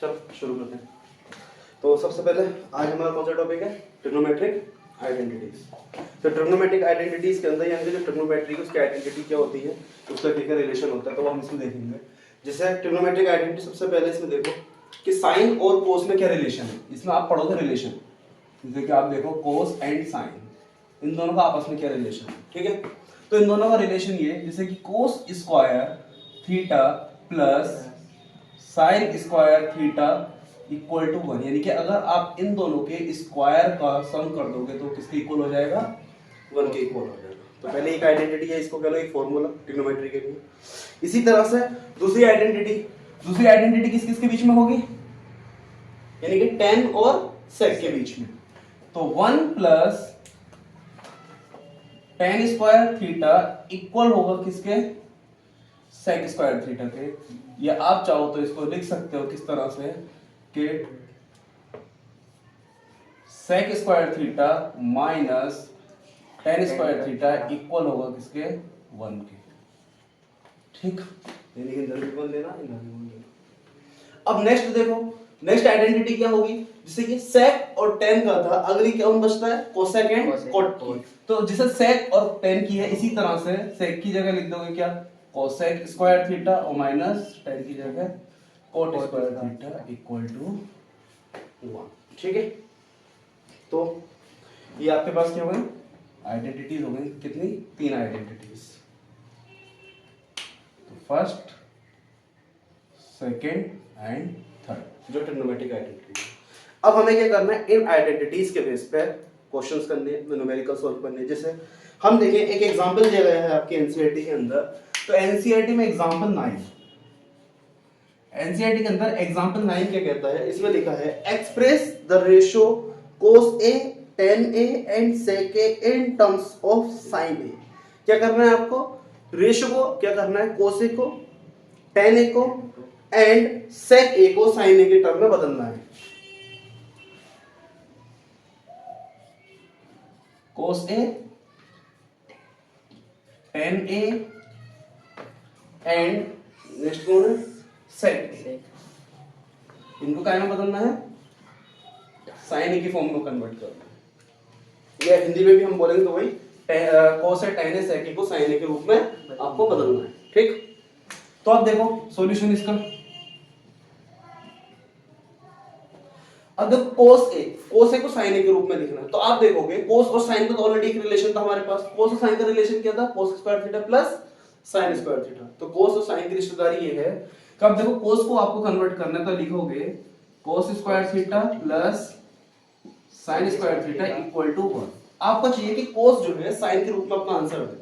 चलो शुरू करते हैं। तो सबसे पहले आज हमारा कौन सा टॉपिक है? Trigonometric identities. तो ट्रिग्नोमेट्रिक आइडेंटिटीज के अंदर यानी कि जो ट्रिग्नोमेट्री उसकी आइडेंटिटी क्या होती है, उसका क्या रिलेशन होता है, तो वो हम इसमें देखेंगे। जैसे ट्रिग्नोमेट्रिक आइडेंटिटी सबसे पहले इसमें देखो कि साइन और कोस में क्या रिलेशन है। इसमें आप पढ़ोगे रिलेशन, जैसे कि आप देखो कोस एंड साइन, इन दोनों का आपस में क्या रिलेशन है, ठीक है। तो इन दोनों का रिलेशन ये जैसे कि cos square theta plus sine square theta equal to 1, यानी कि अगर आप इन दोनों के स्क्वायर का सम कर दोगे तो किसके इक्वल हो जाएगा? 1 के इक्वल हो जाएगा। तो पहले एक आइडेंटिटी है, इसको कह लो एक फॉर्मूला ट्रिग्नोमेट्री के लिए। इसी तरह से दूसरी आइडेंटिटी किस किस के बीच में होगी, यानी कि tan और sec के बीच में। तो 1 plus tan square theta equal होगा किसके? sec स्क्वायर थीटा के। या आप चाहो तो इसको लिख सकते हो किस तरह से कि sec square theta minus tan square theta equal होगा किसके? 1 के, ठीक। यानी कि इधर भी 1 लेना, इधर भी 1 लेना। अब नेक्स्ट देखो, नेक्स्ट आइडेंटिटी क्या होगी, जैसे कि sec और tan का था, अगली क्या बचता है? cosec एंड cot की। तो जैसे sec और tan की है, इसी तरह से sec की जगह लिख दोगे क्या? cosec स्क्वायर थीटा और माइनस tan की जगह cot square theta equal to 1, ठीक है। तो ये आपके पास क्या हो गई? आइडेंटिटीज हो गई कितनी? 3 आइडेंटिटीज। तो फर्स्ट, सेकेंड एंड थर्ड, जो ट्रिग्नोमेट्रिक आइडेंटिटी है। अब हमें क्या करना है, इन आइडेंटिटीज के बेस पे क्वेश्चंस करने हैं, न्यूमेरिकल सॉल्व करने हैं। जैसे हम देखें, एक एग्जांपल दिया गया है आपके एनसीईआरटी के अंदर। तो एनसीईआरटी में एग्जांपल 9, एनसीईआरटी के अंदर एग्जांपल 9 क्या कहता है, इसमें लिखा है express the ratio cos A tan A and sec A in terms of sin A। क्या करना है आपको? रेशियो को क्या करना है? cos A को, tan A को एंड sec A को sin A के टर्म में बदलना है। cos A tan A and next कौन है? sec A। इनको क्या में बदलना है? sin A की फॉर्म में कन्वर्ट करना है। या हिंदी में भी हम बोलेंगे तो वही cos A tan A sec A को sin A के रूप में आपको बदलना है, ठीक। तो आप देखो सॉल्यूशन इसका। अब देखो cos A को sin A के रूप में लिखना है। तो आप देखोगे cos और sin का तो ऑलरेडी एक रिलेशन था हमारे पास। cos और sin का रिलेशन क्या था? cos square theta plus sin square theta. तो cos और sin की रिश्तेदारी ये है कि अब देखो cos को आपको कन्वर्ट करना है, तो लिखोगे cos square theta plus sin square theta equal to 1। आपको चाहिए कि cos जो है sin के रूप में अपना आंसर दे,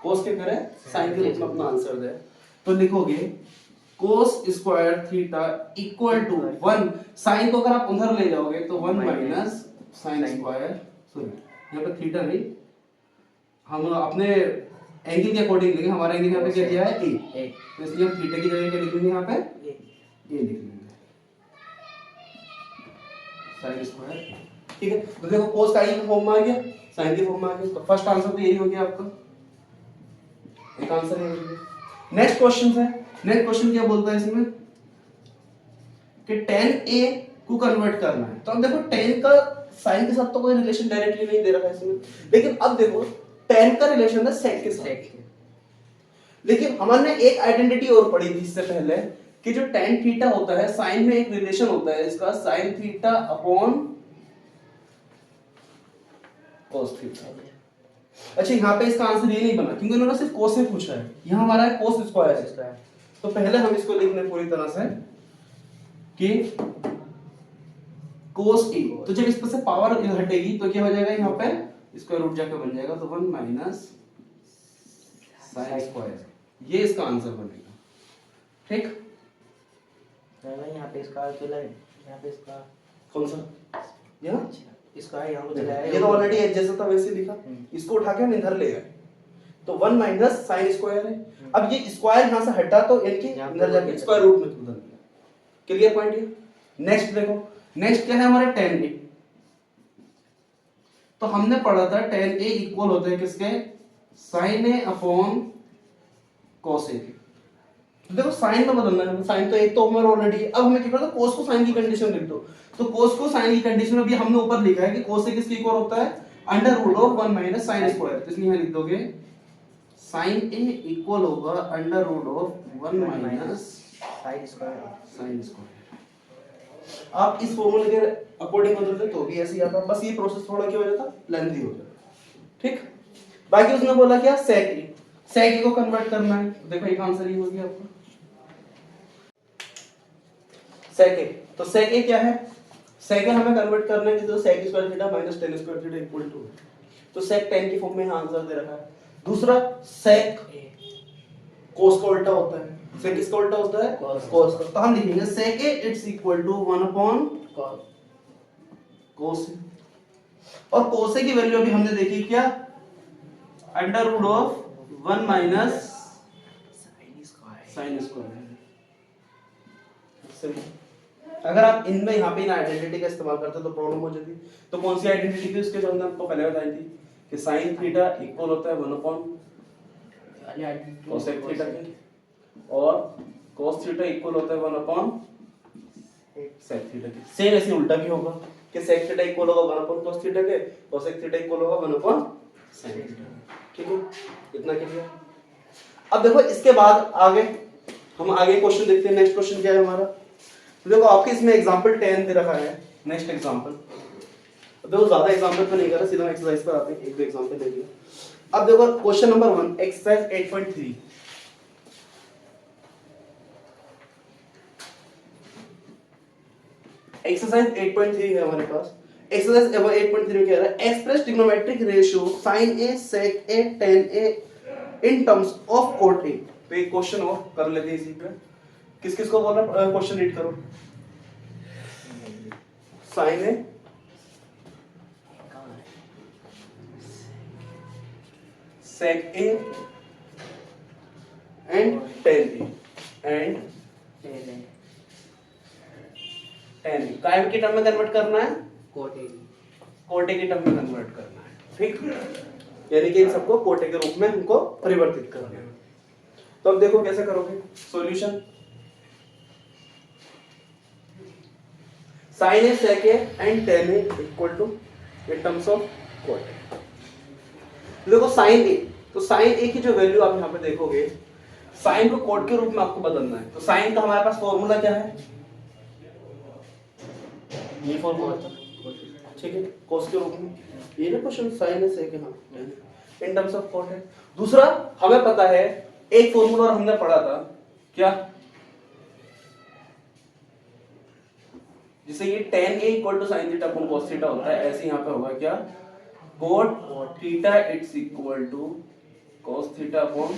cos क्या करे? sin के रूप में अपना आंसर दे। तो लिखोगे cos square theta equal to 1। sin को अगर आप उधर ले जाओगे तो 1 माइनस sin स्क्वायर, सॉरी यहाँ पे थीटा नहीं, हम अपने एंगल के अकॉर्डिंग लिखेंगे। हमारा एंगल यहाँ पे क्या दिया है? a, तो इसलिए हम थीटा की जगह क्या लिखेंगे? यहाँ पे a लिख लेंगे, sin स्क्वायर, ठीक है। तो देखो cos का ही फॉर्म में आ गया, sin की फॉर्म में आ गया। तो फर्स्ट आंसर तो यही हो गया आपका, एक आंसर यही हो गया। नेक्स्ट क्वेश्चन है, नेक्स्ट क्वेश्चन क्या बोलता है इसमें कि tan A को कन्वर्ट करना है। तो अब देखो tan का sin के साथ तो कोई रिलेशन डायरेक्टली नहीं दे रखा है इसमें, लेकिन अब देखो tan का रिलेशन है sec के साथ। लेकिन हमने एक आइडेंटिटी और पढ़ी थी इससे पहले कि जो tan थीटा होता है, sin में एक रिलेशन होता है इसका sin theta upon cos theta. अच्छा यहाँ पे इसका आंसर ये नहीं बना क्योंकि उन्होंने सिर्फ cos से पूछा है, यहाँ हमारा है cos स्क्वायर है। तो पहले हम इसको लिखने पूरी तरह से कि cos A, तो जब इस पर से पावर हटेगी तो क्या हो जाएगा? यहाँ पे स्क्वायर रूट जाकर बन जाएगा, तो 1 माइनस sin स्क्वायर, ये इसका आंसर बनेगा, ठीक। यहाँ पे इसका चला है, यहाँ पे इसका कौन सा? यहाँ इसका यहाँ पे चला है, ये तो ऑलरेडी एच जैसा था वैसे लिखा, इसको उठा के हम इधर ले गए, तो 1 माइनस sin स्क्वायर है। अब ये स्क्वायर यहाँ से हटा तो यानी कि इधर जाके स्क्वायर रूट में बदल दिया। क्लियर पॉइंट ये। नेक्स्ट देखो, नेक्स्ट क्या है हमारा? tan A। तो हमने पढ़ा था tan A इक्वल होता है किसके? sin A upon cos A के, तो देखो साइन में बदलना है, साइन तो एक तो हमारा ऑलरेडी है। अब हमें क्या करना है, कोस को साइन की कंडीशन लिख दो। तो कोस को साइन की कंडीशन में भी हमने ऊपर लिखा है कि कोस से किसकी इक्वल होता है, under root of 1 minus sine square. तो इसलिए यहां लिख दोगे साइन ए इक्वल होगा under root of 1 minus sine square. Sine square. आप इस फॉर्मूले के अकॉर्डिंग बदलते तो भी ऐसे ही आता, बस ये प्रोसेस थोड़ा क्या हो जाता, लेंथी हो जाता। ठीक, बाकी उसने बोला क्या, सेक ए, सेक ए को कन्वर्ट करना है। तो देखो एक आंसर ही हो गया आपका सेक ए। तो सेक ए क्या है, सेक ए हमें कन्वर्ट करना है, तो sec square theta minus tan square theta equal to, तो सेक 10 की फॉर्म में आंसर दे रखा है। दूसरा सेक कोस का उल्टा होता है, सेक किसका उल्टा होता है, कोस का। तो हम लिखेंगे sec A it's equal to 1 upon cos. और कोस की वैल्यू अभी हमने देखी क्या, under root of 1 minus sine square. अगर आप इनमें यहाँ पे इन आइडेंटिटी का इस्तेमाल करते तो प्रॉब्लम हो जाती। तो कौन सी आइडेंटिटी थी उसके जो हमने आपको पहले बताई थी कि साइन थीटा इक्वल होता है 1 अपॉन कोसेक थीटा के, और cos थीटा इक्वल होता है 1 अपॉन सेक थीटा के। सेम ऐसे उल्टा भी होगा कि सेक थीटा इक्वल होगा 1 अपॉन cos थीटा के, कोसेक थीटा इक्वल होगा 1 अपॉन sin थीटा। ठीक है, इतना क्लियर। अब देखो इसके बाद आगे हम आगे क्वेश्चन देखते हैं। नेक्स्ट क्वेश्चन क्या है हमारा, तो देखो आपके इसमें एग्जांपल 10 दे रखा है। नेक्स्ट एग्जांपल, देखो ज्यादा एग्जांपल तो नहीं कर रहा, सीधा एक्सरसाइज पर आते हैं, एक दो एग्जांपल ले लिया। अब देखो क्वेश्चन नंबर 1 एक्सरसाइज 8.3। एक्सरसाइज 8.3 है हमारे पास। एक्सरसाइज 8.3 में क्या है, express trigonometric ratio sin a sec a tan a in terms of cot A. तो एक क्वेश्चन और कर लेते हैं इसी पे। किस किस को बोल रहा है, क्वेश्चन रीड करो। sin a sec a and tan a and tan a काय के टर्म में कन्वर्ट करना है, कोटे के टर्म में कन्वर्ट करना है। ठीक, यानी कि इन सबको कोटे के रूप में हमको परिवर्तित करना है। तो अब देखो कैसे करोगे solution. sin a sec a and tan a equal to in terms of cot. देखो sin a, तो sin a की जो वैल्यू आप यहाँ पे देखोगे, sin को कोट के रूप में आपको बदलना है। तो sin का हमारे पास फॉर्मूला क्या है, ये फॉर्मूला था, ठीक है, cos के रूप में। ये ना question sin a sec a हाँ इन टर्म्स ऑफ कोट है। दूसरा हमें पता है एक फॉर्मूला और हमने पढ़ा था क्या, जिसे ये tan a equal to sin theta upon cos theta होता है। ऐसे यहाँ पे होगा क्या, cot theta it's equal to cos theta upon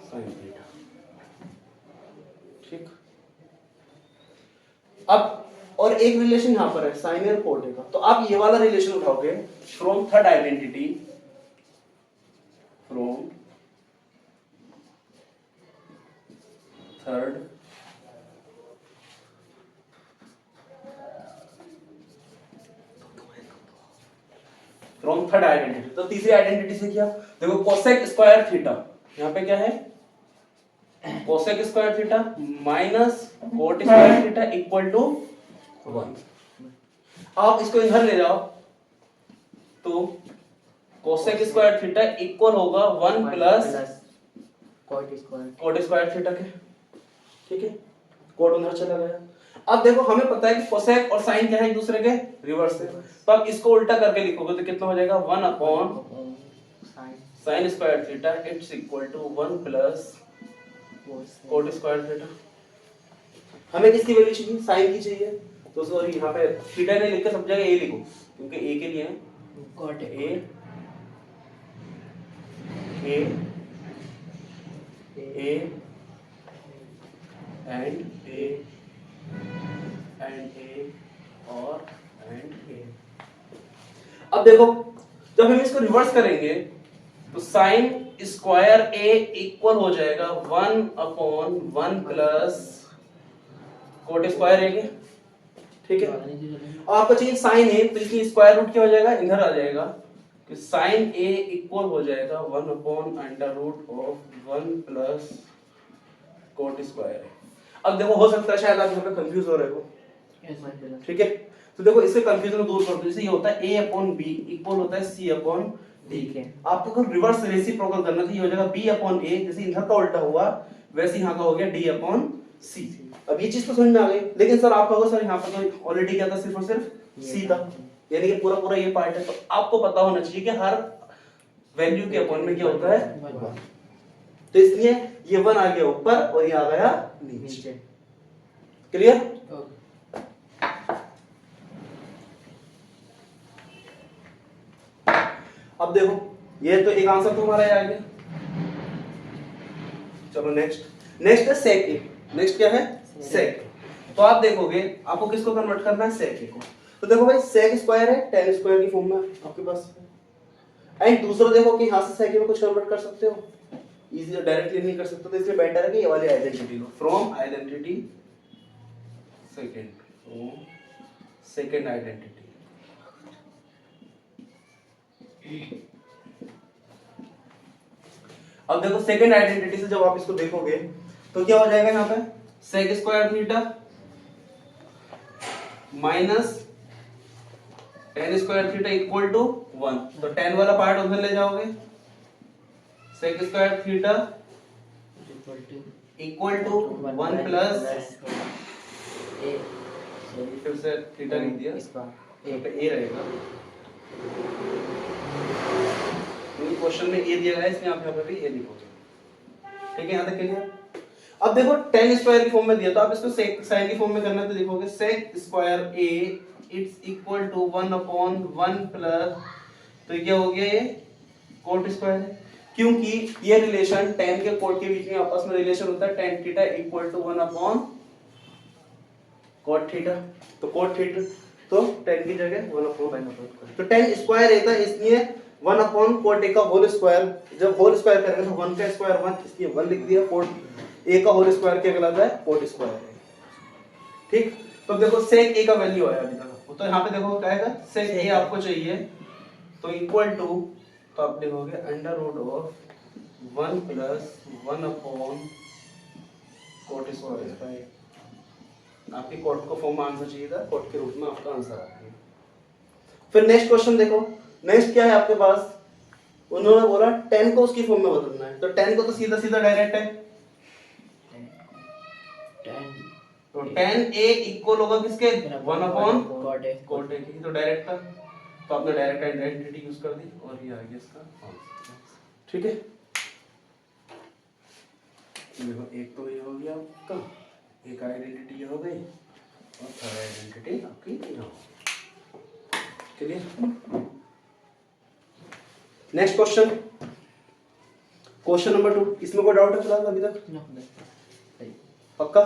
sin theta. ठीक, अब और एक रिलेशन यहाँ पर है sin और cot का। तो आप ये वाला रिलेशन उठाओगे from third identity, from third identity. तो तीसरी आइडेंटिटी से क्या, देखो कोसेक स्क्वायर थीटा, यहाँ पे क्या है cosec square theta minus cot square theta equal to 1। आप इसको इधर ले जाओ तो कोसेक स्क्वायर थीटा इक्वल होगा 1 प्लस कोट स्क्वायर थीटा के। ठीक है, कोट उधर चला गया। अब देखो हमें पता है कि कोसेक और साइन क्या है, एक दूसरे के रिवर्स है। तो अब इसको उल्टा करके लिखोगे तो कितना हो जाएगा, 1 upon sine square theta it's equal to 1 plus cot square theta. हमें किसकी वैल्यू चाहिए, साइन की चाहिए। तो सॉरी यहाँ पे थीटा नहीं लिख के सब जगह ए लिखो, क्योंकि ए के लिए है cot A A A and A and A और एंड ए। अब देखो जब हम इसको रिवर्स करेंगे तो साइन स्क्वायर ए इक्वल हो जाएगा 1 अपॉन 1 प्लस कोट स्क्वायर ए। ठीक है, और आपको चाहिए साइन ए, तो इसकी स्क्वायर रूट क्या हो जाएगा, इधर आ जाएगा कि साइन ए इक्वल हो जाएगा 1 upon under root of 1 plus cot square है। अब देखो हो सकता है शायद आप यहाँ पे कंफ्यूज हो रहे हो, ठीक है, तो देखो इससे कंफ्यूजन दूर कर दो। जैसे ये होता है a अपॉन b इक्वल होता है c अपॉन d के। आपको अगर रिवर्स रेसिप्रोकल करना था, ये हो जाएगा b अपॉन a, जैसे इधर का उल्टा हुआ वैसे यहाँ का हो गया d अपॉन c। अब ये चीज तो समझ में आ गई, लेकिन सर आपका होगा सर यहाँ पर तो ऑलरेडी क्या था, सिर्फ और सिर्फ c था, यानी कि पूरा पूरा ये पार्ट है, तो आपको पता होना चाहिए कि हर वैल्यू के अपॉन में क्या होता है 1, तो इसलिए ये 1 आ गया ऊपर और ये आ गया नीचे। क्लियर? अब देखो ये तो एक आंसर तो हमारा आ गया। चलो नेक्स्ट है सेक ए। नेक्स्ट क्या है? सेक। तो आप देखोगे आपको किसको कन्वर्ट करना है, सेक ए को। तो देखो भाई सेक स्क्वायर है, tan स्क्वायर की फॉर्म में आपके पास, एंड दूसरा देखो कि यहां से सेक में कुछ कन्वर्ट कर सकते हो, इजीली डायरेक्टली नहीं कर सकते, तो इसलिए बेटर है कि ये वाली identity low, from identity second identity. अब देखो सेकंड आइडेंटिटी से जब आप इसको देखोगे तो क्या हो जाएगा यहाँ पे, sec square theta minus tan square theta equal to 1, तो tan वाला पार्ट उधर ले जाओगे, sec square theta equal to 1 plus फिर से थीटा लिख दिया, इसका ए रहेगा, क्वेश्चन में ए दिया गया है इसलिए आप यहाँ पे भी ए लिखोगे, ठीक है, यहाँ तक क्लियर। अब देखो tan स्क्वायर की फॉर्म में दिया तो आप इसको सेक साइन की फॉर्म में करना है, तो देखोगे sec square a it's equal to 1 upon 1 plus, तो ये क्या हो गया, ये कोट स्क्वायर है, क्योंकि ये रिलेशन tan के कोट के बीच में आपस में रिलेशन होता है tan theta equal to 1 upon cot theta, तो कोट थीटा तो tan की जगह 1 अपॉन, तो tan स्क्वायर ए था इसलिए 1 अपॉन कोट ए का होल स्क्वायर, जब होल स्क्वायर करेंगे तो 1 का स्क्वायर 1, इसलिए 1 लिख दिया, कोट ए का होल स्क्वायर क्या कहलाता है, कोट स्क्वायर है, ठीक। तो देखो सेक ए का वैल्यू आया अभी तक, तो यहाँ पे देखो क्या आएगा, सेक ए आपको चाहिए तो इक्वल टू, तो आप लिखोगे under root of 1 plus 1 upon cot square, आपकी कोट को फॉर्म आंसर चाहिए था, कोट के रूप में आपका आंसर आ गया। फिर नेक्स्ट क्वेश्चन देखो, नेक्स्ट क्या है आपके पास, उन्होंने बोला tan को उसकी फॉर्म में बदलना है, तो tan को तो सीधा सीधा डायरेक्ट है, तो tan a इक्वल होगा किसके, 1 अपॉन कोट a की, तो डायरेक्ट था, तो आपने डायरेक्ट आइडेंटिटी यूज कर दी और ये आ गया इसका आंसर, ठीक है। देखो एक तो ये हो गया आपका, एक आइडेंटिटी ये हो गई और थर्ड आइडेंटिटी आपकी ये हो गई, clear. Next question, question number 2, इसमें कोई डाउट है फिलहाल अभी तक? पक्का?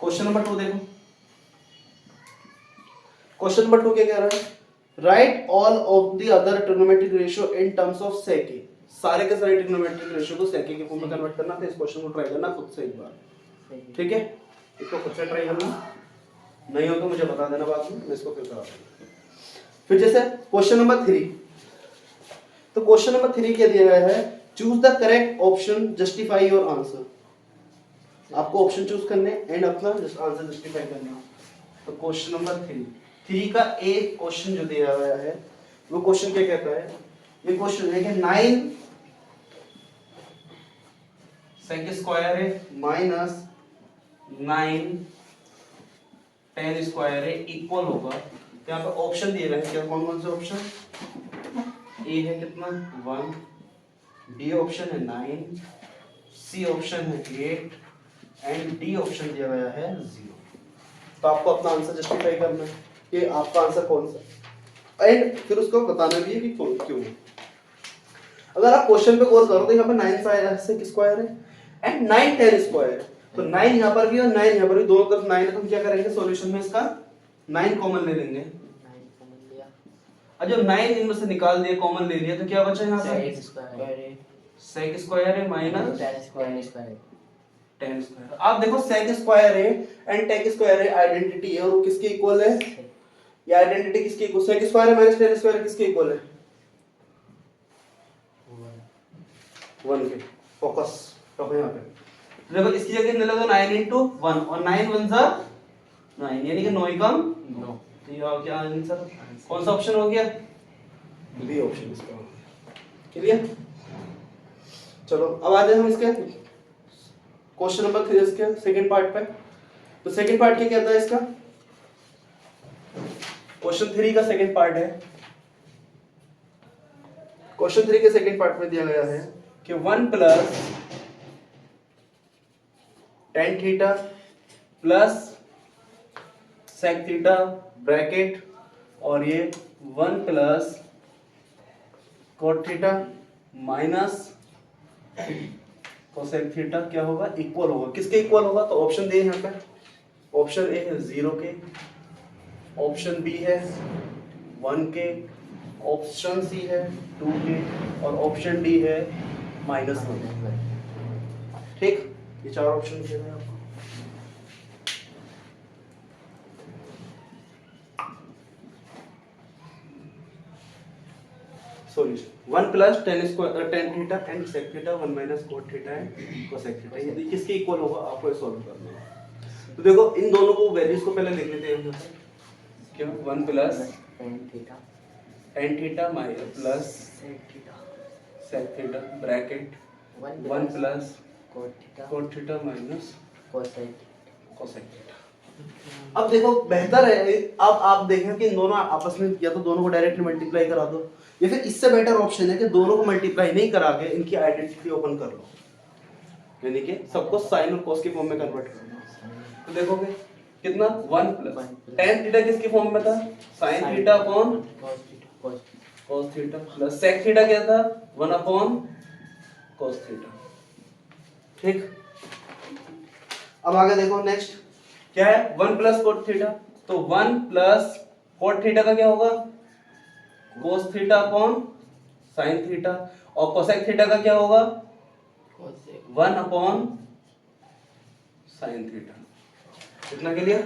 क्वेश्चन नंबर 2 देखो, क्वेश्चन नंबर 2 क्या कह रहा है, right all of the other trigonometric ratio in terms of sec A, सारे के सारे ट्रिग्नोमेट्रिक रेशियो को सेक ए के फॉर्म में कन्वर्ट करना, तो इस क्वेश्चन को ट्राई करना खुद से एक बार, ठीक है, इसको खुद से ट्राई करना, नहीं हो तो मुझे बता देना बाद में, मैं इसको फिर करा दूंगा। फिर जैसे क्वेश्चन नंबर 3, तो क्वेश्चन नंबर 3 क्या दिया गया है, choose the correct option justify your answer, आपको ऑप्शन चूज करने एंड अपना आंसर जस्टिफाई करना। तो क्वेश्चन नंबर 3 का एक क्वेश्चन जो दिया गया है वो क्वेश्चन क्या कहता है, ये क्वेश्चन है कि 9 सेक स्क्वायर है माइनस 9 tan स्क्वायर है इक्वल होगा, तो यहाँ पे ऑप्शन दिए गए हैं, क्या कौन कौन से ऑप्शन, ए है कितना 1, बी ऑप्शन है 9, सी ऑप्शन है 8 एंड डी ऑप्शन दिया गया है 0। तो आपको अपना आंसर जस्टिफाई करना है कि आपका आंसर कौन सा, एंड फिर उसको बताना भी है कि क्यों। अगर आप क्वेश्चन पे गौर करो तो यहाँ पे 9 सेक स्क्वायर है एंड 9 tan स्क्वायर, तो 9 यहाँ पर भी और 9 यहाँ पर भी, दोनों तरफ 9 है, तो हम क्या करेंगे सॉल्यूशन में इसका 9 कॉमन ले लेंगे, और जब 9 इनमें से निकाल दिया कॉमन ले लिया तो क्या बचा यहाँ पे, सेक स्क्वायर है माइनस tan स्क्वायर। आप देखो सेक स्क्वायर है एंड tan स्क्वायर है आइडेंटिटी है, और वो किसके इक्वल है, ये आइडेंटिटी किसके इक्वल, सेक स्क्वायर है माइनस tan स्क्वायर किसके इक्वल है, 1 के, फोकस रखो यहाँ पे। तो देखो इसकी जगह कितने लगे 9 into 1 और 9 1 सा 9 यानी कि 9 कम 9। तो ये क्या आंसर कौन सा ऑप्शन हो गया? बी ऑप्शन इसका। क्लियर? चलो अब आते हैं हम इसके क्वेश्चन नंबर 3 इसके सेकंड पार्ट पे। तो सेकंड पार्ट क्या कहता है इसका? क्वेश्चन 3 का सेकंड पार्ट है। क्वेश्चन 3 के सेकंड पार्ट में दिया गया है कि 1 plus tan theta plus sec theta bracket और ये 1 plus cot theta minus cosec theta क्या होगा? इक्वल होगा। किसके इक्वल होगा? तो ऑप्शन दे यहाँ पे। ऑप्शन ए है 0 के, ऑप्शन बी है 1 के, ऑप्शन सी है 2 के और ऑप्शन डी है -1। ठीक, ये चार ऑप्शन दिए हैं आपको। Solution 1 plus tan theta and sec theta 1 minus cot theta and cosec theta, ये किसके इक्वल होगा आपको सॉल्व करना है। तो देखो इन दोनों को वैल्यूज को पहले लिख लेते हैं हम। क्या 1 plus tan theta plus sec theta bracket 1 plus cot theta minus cosec theta. अब देखो बेहतर है अब आप देखें कि इन दोनों आपस में या तो दोनों को डायरेक्टली मल्टीप्लाई करा दो या फिर इससे बेटर ऑप्शन है कि दोनों को मल्टीप्लाई नहीं करा के इनकी आइडेंटिटी ओपन कर लो, यानी कि सबको साइन और cos के फॉर्म में कन्वर्ट कर लो। तो देखोगे कितना 1 प्लस tan थीटा किसके फॉर्म में था? sin theta upon cos theta plus sec theta क्या था? 1 अपॉन cos थीटा। ठीक, अब आगे देखो नेक्स्ट क्या है 1 प्लस cot थीटा। तो 1 प्लस cot थीटा का क्या होगा? cos theta upon sin theta और cosec थीटा का क्या होगा? 1 अपॉन sin थीटा। इतना क्लियर?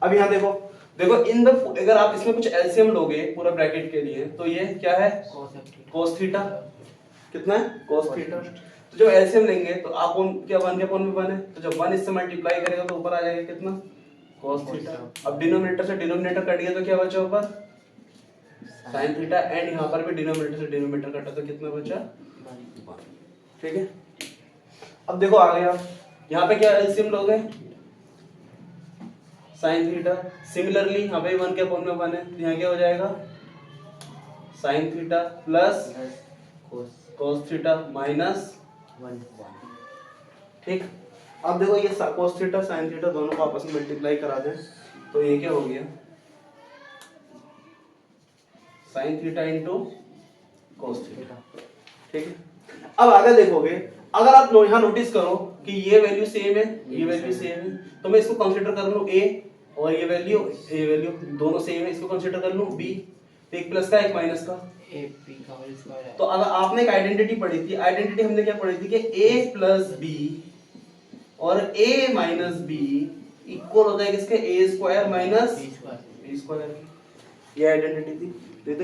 अब यहां देखो देखो इन द अगर आप इसमें कुछ एलसीएम लोगे पूरा ब्रैकेट के लिए तो ये क्या है? cos theta. कितना है? cos theta. तो जब एलसीएम लेंगे तो आप क्या 1 के अपॉन में 1 है, तो जब 1 इससे मल्टीप्लाई करेगा तो ऊपर आ जाएगा कितना? cos theta. अब डिनोमिनेटर से डिनोमिनेटर कट गया तो क्या बचा ऊपर? sin थीटा एंड यहां पर भी डिनोमिनेटर से डिनोमिनेटर कटा तो कितना बचा? 1। ठीक है, अब देखो आ गया यहां पे क्या एलसीएम लोगे? sin theta. सिमिलरली यहां पे 1 के अपॉन में 1 है तो यहां क्या हो जाएगा? sin theta plus cos theta minus 1। ठीक, अब देखो ये cos थीटा sin थीटा दोनों को आपस में मल्टीप्लाई करा दें तो ये क्या हो गया? sin theta into cos theta. ठीक है, अब आगे देखोगे अगर आप यहाँ नोटिस करो कि ये वैल्यू सेम है ये वैल्यू सेम है तो मैं इसको कंसीडर कर लूं a और ये वैल्यू दोनों सेम है, इसको कंसीडर कर लूं b। तो एक प्लस का एक माइनस का तो अगर आपने एक आइडेंटिटी पढ़ी थी, आइडेंटिटी हमने क्या पढ़ी थी कि a प्लस बी और a माइनस बी इक्वल होता है किसके? a square minus b square. ये आइडेंटिटी थी। तो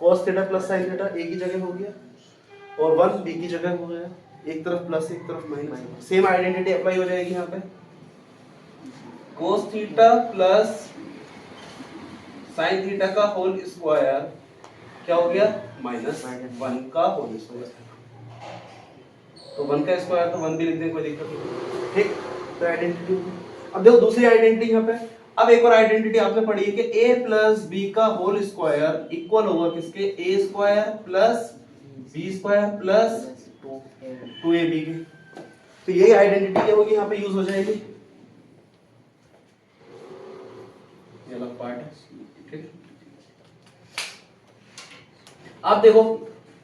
cos theta plus sin theta a की जगह हो गया और 1 b की जगह हो गया, एक तरफ प्लस एक तरफ माइनस। सेम आइडेंटिटी अप्लाई हो जाएगी यहाँ पे। cos theta plus sin theta का होल स्क्वायर क्या हो गया? -1 का होल स्क्वायर। तो 1 का स्क्वायर तो 1 भी लिख दें, कोई दिक्कत नहीं। ठीक, तो आइडेंटिटी। अब देखो दूसरी आइडेंटिटी यहाँ पे। अब एक और आइडेंटिटी आपने पढ़ी है कि a प्लस b का होल स्क्वायर इक्वल होगा किसके? a square plus b square plus 2ab के। तो यही आइडेंटिटी क्या होगी यहाँ पे यूज हो जाएगी। ये अलग पार्ट है। ठीक, आप देखो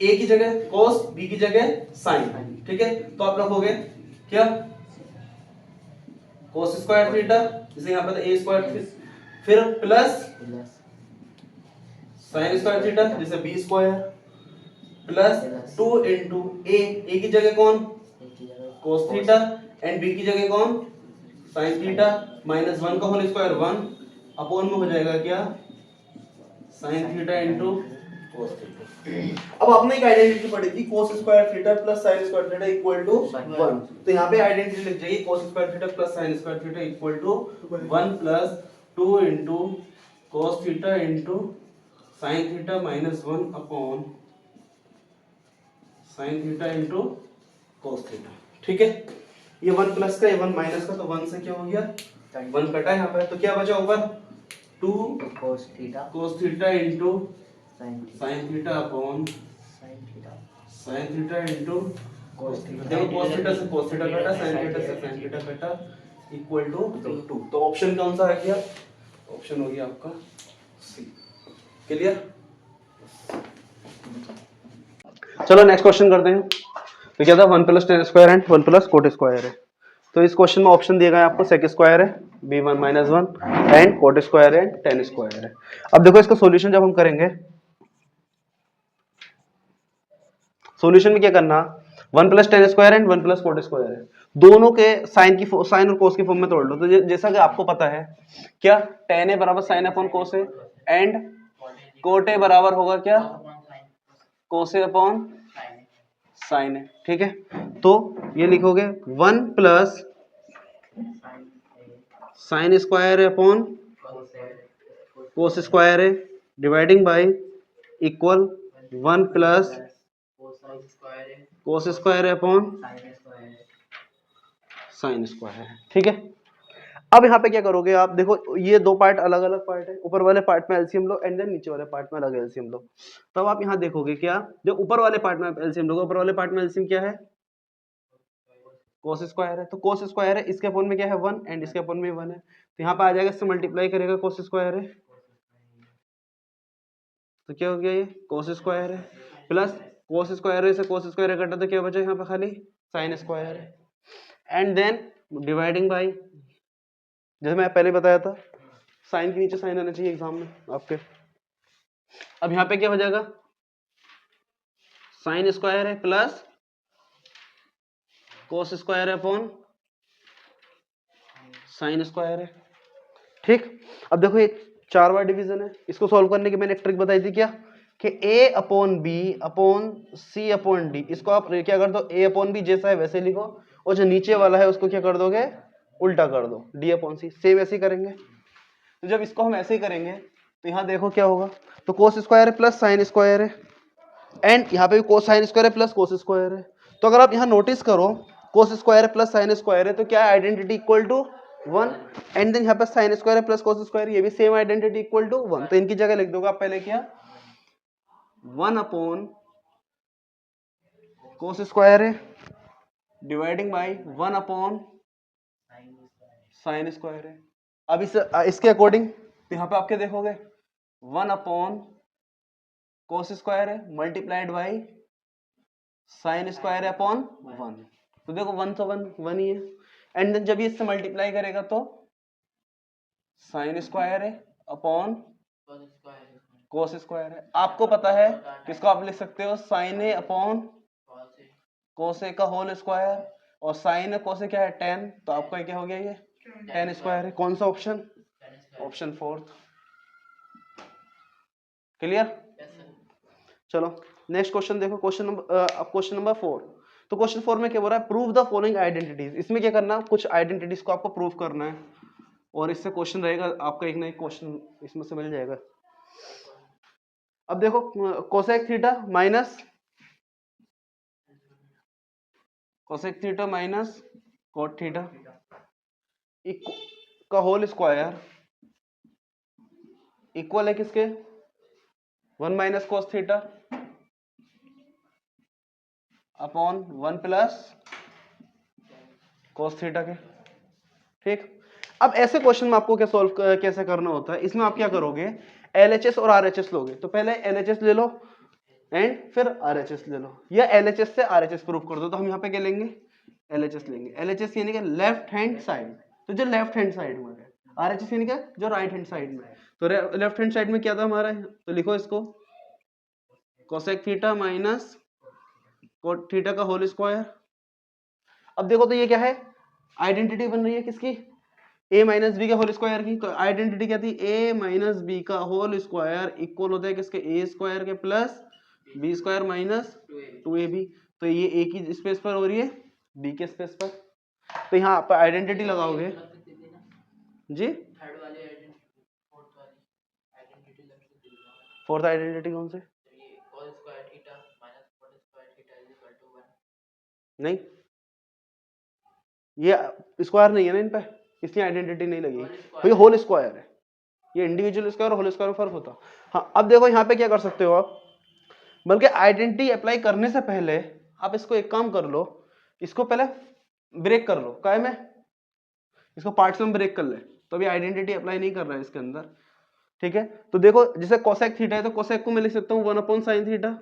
a की जगह cos, b की जगह sin। ठीक है, तो आप रखोगे क्या? cos स्क्वायर थीटा जैसे यहाँ पे a स्क्वायर फिर प्लस sin स्क्वायर थीटा जैसे b square plus 2 into a की जगह कौन? cos थीटा एंड b की जगह कौन? sin थीटा माइनस 1 का होल स्क्वायर 1 अपॉन में हो जाएगा क्या? sin theta into cos theta. अब आपने एक आइडेंटिटी पढ़ी थी cos square theta plus sin square theta equal to 1, तो यहाँ पे आइडेंटिटी लिख जाइए cos square theta plus sin square theta equal to 1 plus 2 into cos theta into sin theta minus 1 upon sin theta into cos theta. ठीक है, ये 1 plus का ये 1 माइनस का, तो 1 से क्या हो गया 1 कटा यहाँ पर, तो क्या बचा ऊपर 2 cos theta cos theta into sin sin theta upon theta sin theta into cos theta. देखो cos थीटा से cos थीटा कटा, sin थीटा से sin थीटा कटा इक्वल टू 2। तो ऑप्शन कौन सा आ गया, ऑप्शन हो गया आपका सी। क्लियर। चलो नेक्स्ट क्वेश्चन करते हैं। तो क्या था 1 plus ten square and 1 plus cot square है। तो इस क्वेश्चन में ऑप्शन दिए गए आपको सेक स्क्वायर है, b1 minus 1 and quote square है, टेन स्क्वायर है। अब देखो इसका सॉल्यूशन जब हम करेंगे, सॉल्यूशन में क्या करना, 1 plus ten square and 1 plus cot square है, दोनों के साइन और कोस की फॉर्म में तोड़ लो। तो जैसा कि आपको पता है क्या टेन ए बराबर साइन अपॉन कोस है एंड कोट ए बराबर होगा क्या कोस ए अपॉन साइन है। ठीक है, तो ये लिखोगे 1 plus sine square upon cos square है dividing by equal 1 plus cos square upon sine square है। ठीक है, अब यहाँ पे क्या करोगे आप, देखो ये दो पार्ट अलग अलग पार्ट है, ऊपर वाले पार्ट में एलसीएम लो एंड देन नीचे वाले पार्ट में अलग एलसीएम लो। तब आप यहाँ देखोगे क्या, जो ऊपर वाले पार्ट में एलसीएम लोगे, ऊपर वाले पार्ट में एलसीएम क्या है कोस स्क्वायर है, तो कोस स्क्वायर है, इसके अपोन में क्या है 1 एंड इसके अपोन में 1 है, तो यहाँ पे आ जाएगा, इससे मल्टीप्लाई करेगा कोस स्क्वायर है, तो क्या हो गया ये कोस स्क्वायर है प्लस कोस स्क्वायर है, से कोस स्क्वायर कटा तो क्या बचा यहाँ पे खाली साइन स्क्वायर है एंड देन डिवाइडिंग बाई, जैसे मैं पहले बताया था साइन के नीचे साइन आना चाहिए एग्जाम में आपके। अब यहाँ पे क्या हो जाएगा साइन स्क्वायर है plus cos square upon sine square है। ठीक, अब देखो ये 4 बार डिवीजन है, इसको सॉल्व करने की मैंने एक ट्रिक बताई थी क्या, कि a upon B upon C upon D, इसको आप क्या कर दो a अपॉन बी जैसा है वैसे लिखो, और जो नीचे वाला है उसको क्या कर दोगे उल्टा कर दो d अपॉन सी, सेम ऐसे ही करेंगे। तो जब इसको हम ऐसे ही करेंगे तो यहाँ देखो क्या होगा, तो कोस स्क्वायर है प्लस साइन स्क्वायर है एंड यहाँ पे भी कोस साइन स्क्वायर है प्लस कोस स्क्वायर है। तो अगर आप यहाँ नोटिस करो कोस स्क्वायर है प्लस साइन स्क्वायर है, तो क्या है identity equal to 1 and then यहाँ पे साइन स्क्वायर है प्लस कोस स्क्वायर, ये भी सेम आइडेंटिटी इक्वल टू 1, तो इनकी जगह लिख दोगे आप पहले क्या 1 अपॉन कोस स्क्वायर है dividing by 1 upon sine square है। अब इसके अकॉर्डिंग तो यहाँ पे आप क्या देखोगे 1 अपॉन कोस स्क्वायर है मल्टीप्लाइड बाई साइन स्क्वायर है अपॉन 1, तो देखो 1 तो 1 ही है एंड देन जब ये इससे मल्टीप्लाई करेगा तो साइन स्क्वायर है अपॉन कोस स्क्वायर है। आपको पता है किसको आप लिख सकते हो साइन ए अपॉन कोस ए का होल स्क्वायर, और साइन कोस ए क्या है 10, तो आपका क्या हो गया ये 10 स्क्वायर है। कौन सा ऑप्शन, ऑप्शन 4। क्लियर। चलो नेक्स्ट क्वेश्चन देखो, क्वेश्चन नंबर 4। तो क्वेश्चन 4 में क्या बोल रहा है, प्रूव द फॉलोइंग आइडेंटिटीज। इसमें क्या करना, कुछ आइडेंटिटीज को आपको प्रूव करना है, और इससे क्वेश्चन रहेगा आपका एक ना एक क्वेश्चन इसमें से मिल जाएगा। अब देखो cosec theta minus cot theta का होल स्क्वायर इक्वल है किसके 1 minus cos theta upon 1 plus cos theta के। ठीक, अब ऐसे क्वेश्चन में आपको क्या सॉल्व कैसे करना होता है, इसमें आप क्या करोगे LHS और RHS लोगे, तो पहले LHS ले लो एंड फिर RHS ले लो, या LHS से RHS प्रूव कर दो। तो हम यहाँ पे क्या लेंगे LHS लेंगे, LHS यानी कि लेफ्ट हैंड साइड, तो जो लेफ्ट हैंड साइड में है, RHS यानी कि जो राइट हैंड साइड में है। तो लेफ्ट हैंड साइड में क्या था हमारा, तो लिखो इसको cosec theta minus cot theta का होल स्क्वायर। अब देखो तो ये क्या है आइडेंटिटी बन रही है किसकी ए माइनस बी के होल स्क्वायर की, तो आइडेंटिटी क्या थी, ए माइनस बी का होल स्क्वायर इक्वल होता है किसके, ए स्क्वायर के plus B square minus 2ab। तो ये ए की स्पेस पर हो रही है, बी के स्पेस पर। तो यहाँ आप आइडेंटिटी लगाओगे जी, फोर्थ आइडेंटिटी कौन से, नहीं ये स्क्वायर नहीं है ना इन पे, इसलिए आइडेंटिटी नहीं लगी, तो ये होल स्क्वायर है, ये इंडिविजुअल स्क्वायर और होल स्क्वायर में फर्क होता। हाँ अब देखो यहाँ पे क्या कर सकते हो आप, बल्कि आइडेंटिटी अप्लाई करने से पहले आप इसको एक काम कर लो, इसको पहले ब्रेक कर लो, काय में इसको पार्ट्स में ब्रेक कर ले, तो अभी आइडेंटिटी अप्लाई नहीं कर रहा है इसके अंदर, ठीक है। तो देखो जैसे कोसेक थीटा है तो कोसेक को मैं लिख सकता हूँ 1/sin theta,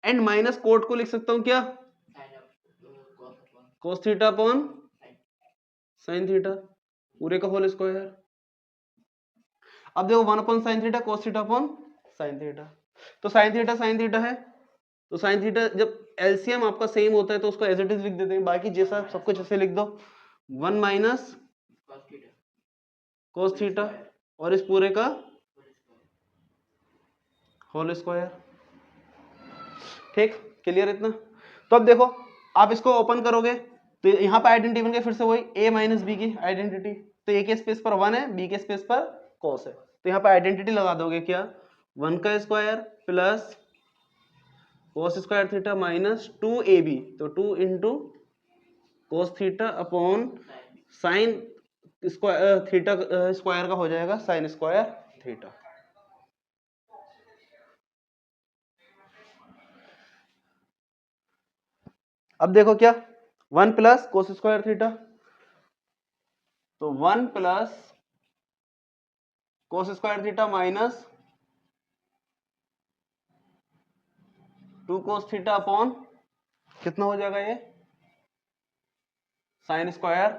and minus cot को लिख सकता हूँ क्या, cos theta upon sin theta पूरे का होल स्क्वायर। अब देखो 1/sin theta cos theta upon sin theta, तो sin थीटा है, तो sin थीटा जब एलसीएम आपका सेम होता है तो उसको एज इट इज लिख देते हैं, बाकी जैसा सब कुछ ऐसे लिख दो 1 माइनस cos थीटा और इस पूरे का होल स्क्वायर, ठीक क्लियर इतना। तो अब देखो आप इसको ओपन करोगे तो यहाँ पे आइडेंटिटी बन गई फिर से वही a माइनस बी की आइडेंटिटी, तो a के स्पेस पर 1 है, b के स्पेस पर cos है, तो यहाँ पे आइडेंटिटी लगा दोगे क्या, 1 का square plus cos square theta minus 2ab, तो 2 into cos theta upon sine square theta square का हो जाएगा साइन स्क्वायर थीटा। अब देखो क्या 1 प्लस कोस स्क्वायर थीटा, तो 1 plus cos square theta minus 2 cos theta upon कितना हो जाएगा ये साइन स्क्वायर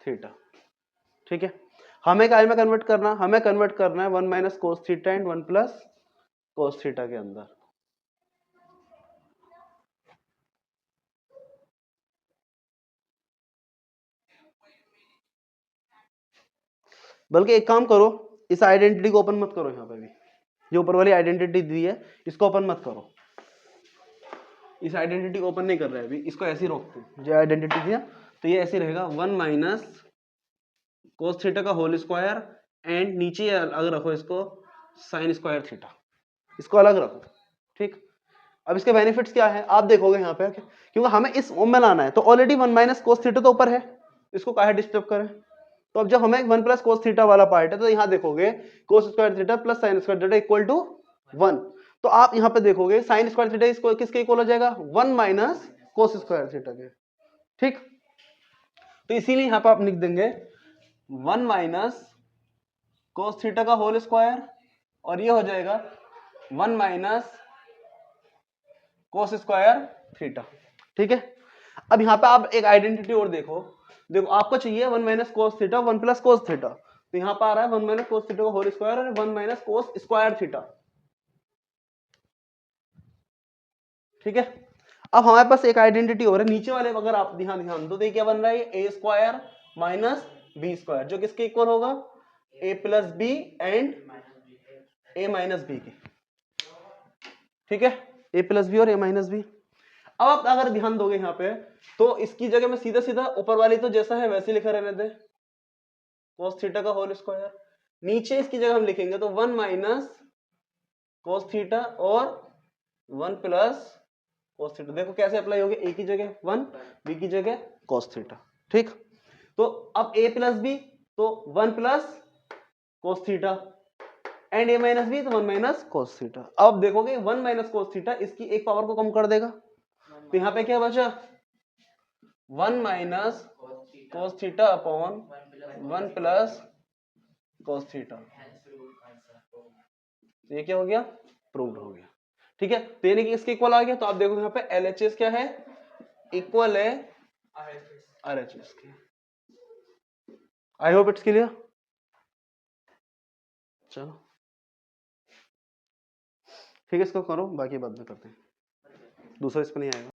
थीटा, ठीक है। हमें क्या में कन्वर्ट करना, हमें कन्वर्ट करना है 1 minus cos theta and 1 plus cos theta के अंदर, बल्कि एक काम करो इस आइडेंटिटी को ओपन मत करो, यहाँ पे भी जो ऊपर वाली आइडेंटिटी दी है इसको ओपन मत करो, इस आइडेंटिटी को ओपन नहीं कर रहा है अभी, इसको ऐसे ही रोकते हैं, जो आइडेंटिटी दिया तो ये ऐसे रहेगा 1 माइनस कोस थीटा का होल स्क्वायर एंड नीचे अलग रखो इसको साइन स्क्वायर थीटा, इसको अलग रखो, ठीक। अब इसके बेनिफिट्स क्या है आप देखोगे यहाँ पे, क्योंकि हमें इस फॉर्म में लाना है, तो ऑलरेडी 1 माइनस कोस थीटा तो ऊपर है, इसको काहे डिस्टर्ब करें, तो अब जब हमें 1 प्लस कोस थीटा वाला पार्ट है तो यहाँ देखोगे cos square theta plus sine square theta equal to 1, तो आप यहाँ पे देखोगे साइन स्क्वायर थीटा इसको किसके इक्वल हो जाएगा 1 माइनस कोस स्क्वायर थीटा के, ठीक। तो इसीलिए यहाँ पे आप लिख देंगे 1 माइनस कोस थीटा का होल स्क्वायर और ये हो जाएगा 1 माइनस कोस स्क्वायर थीटा, ठीक है। अब यहाँ पे आप एक आइडेंटिटी और देखो, देखो आपको चाहिए 1 minus cos theta 1 plus cos theta, तो यहाँ पर आ रहा है 1 माइनस कोस थीटा का होल स्क्वायर और 1 माइनस कोस स्क्वायर थीटा, ठीक है। अब हमारे पास एक आइडेंटिटी और है नीचे वाले, अगर आप ध्यान दो तो ये क्या बन रहा है, A square minus B square, जो किसके इक्वल होगा A plus B and A minus B की, ठीक है, ए प्लस बी और ए माइनस बी। अब आप अगर ध्यान दोगे यहाँ पे तो इसकी जगह में सीधा सीधा ऊपर वाली तो जैसा है वैसे लिखा रहने दे कोस थीटा का होल स्क्वायर, नीचे इसकी जगह हम लिखेंगे तो 1 माइनस कोस थीटा और 1 प्लस कोस थीटा, देखो कैसे अप्लाई होगी, ए की जगह 1 बी की जगह कोस थीटा, ठीक। तो अब ए प्लस बी तो 1 plus cos theta and A minus B तो 1 माइनस कोस थीटा। अब देखोगे 1 माइनस कोस थीटा इसकी एक पावर को कम कर देगा, तो यहाँ पे क्या बचा 1 minus cos theta upon 1 plus cos theta, तो ये क्या हो गया प्रूव्ड हो गया, ठीक है। तो यानी कि इसके इक्वल आ गया, तो आप देखो यहाँ पे LHS क्या है इक्वल है RHS के। आई होप इट्स क्लियर, चलो ठीक है इसको करो, बाकी बाद में करते हैं, दूसरा इस पर नहीं आएगा।